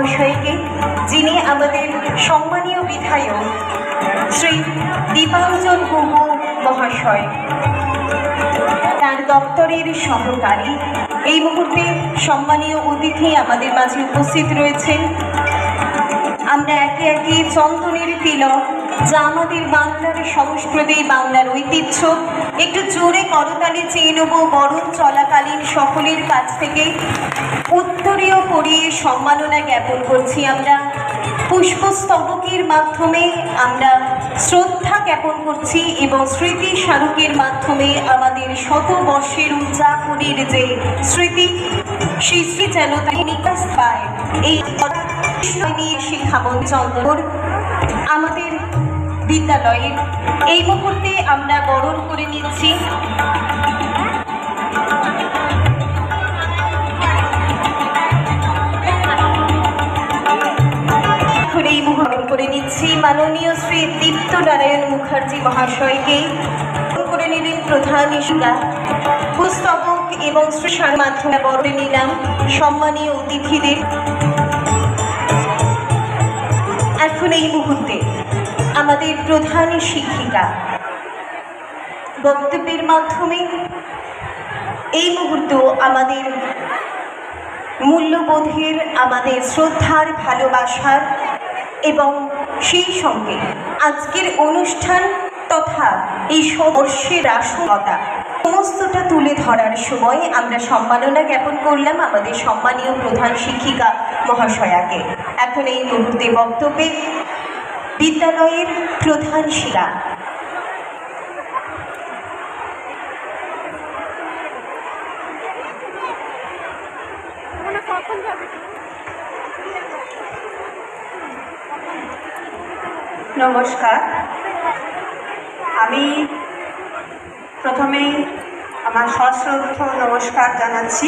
মহাশয়কে, যিনি আমাদের সম্মানীয় বিধায়ক শ্রী দীপাঞ্জন গুহ মহাশয়, তার দপ্তরের সহকারী। এই মুহূর্তে সম্মানীয় অতিথি আমাদের মাঝে উপস্থিত রয়েছেন। আমরা একে একে চন্দনের তিলক, যা আমাদের বাংলার সংস্কৃতি, বাংলার ঐতিহ্য, একটু জোরে করতালি চেয়ে নেব বরণ চলাকালীন সকলের কাছ থেকে উত্তরীয় পরিয়ে সম্মাননা জ্ঞাপন করছি। আমরা পুষ্পস্তবকের মাধ্যমে আমরা শ্রদ্ধা জ্ঞাপন করছি এবং স্মৃতি স্মারকের মাধ্যমে আমাদের শতবর্ষের উদযাপনের যে স্মৃতি, সেই স্মৃতি যেন তাই নিকাশ পায়। এই শিক্ষামন্ত্রী চন্দন আমাদের বিদ্যালয়ের এই মুহূর্তে আমরা বরণ করে নিচ্ছি মাননীয় শ্রী দীপ্ত নারায়ণ মুখার্জি মহাশয়কে। করে নিলেন প্রধান শিক্ষিকা, পুস্তবক এবং শ্রীসার মাধ্যমে বরণে নিলাম সম্মানীয় অতিথিদের। এখন এই মুহূর্তে আমাদের প্রধান শিক্ষিকা বক্তব্যের মাধ্যমে এই মুহূর্তে আমাদের মূল্যবোধের, আমাদের শ্রদ্ধার, ভালোবাসার এবং সেই সঙ্গে আজকের অনুষ্ঠান তথা এই বর্ষের আসলতা সমস্তটা তুলে ধরার সময় আমরা সম্মাননা জ্ঞাপন করলাম আমাদের সম্মানীয় প্রধান শিক্ষিকা মহাশয়াকে। এখন এই মুহূর্তে বক্তব্যে বিদ্যালয়ের প্রধান শিক্ষা নমস্কার। আমি প্রথমেই আমার সশ্রদ্ধ নমস্কার জানাচ্ছি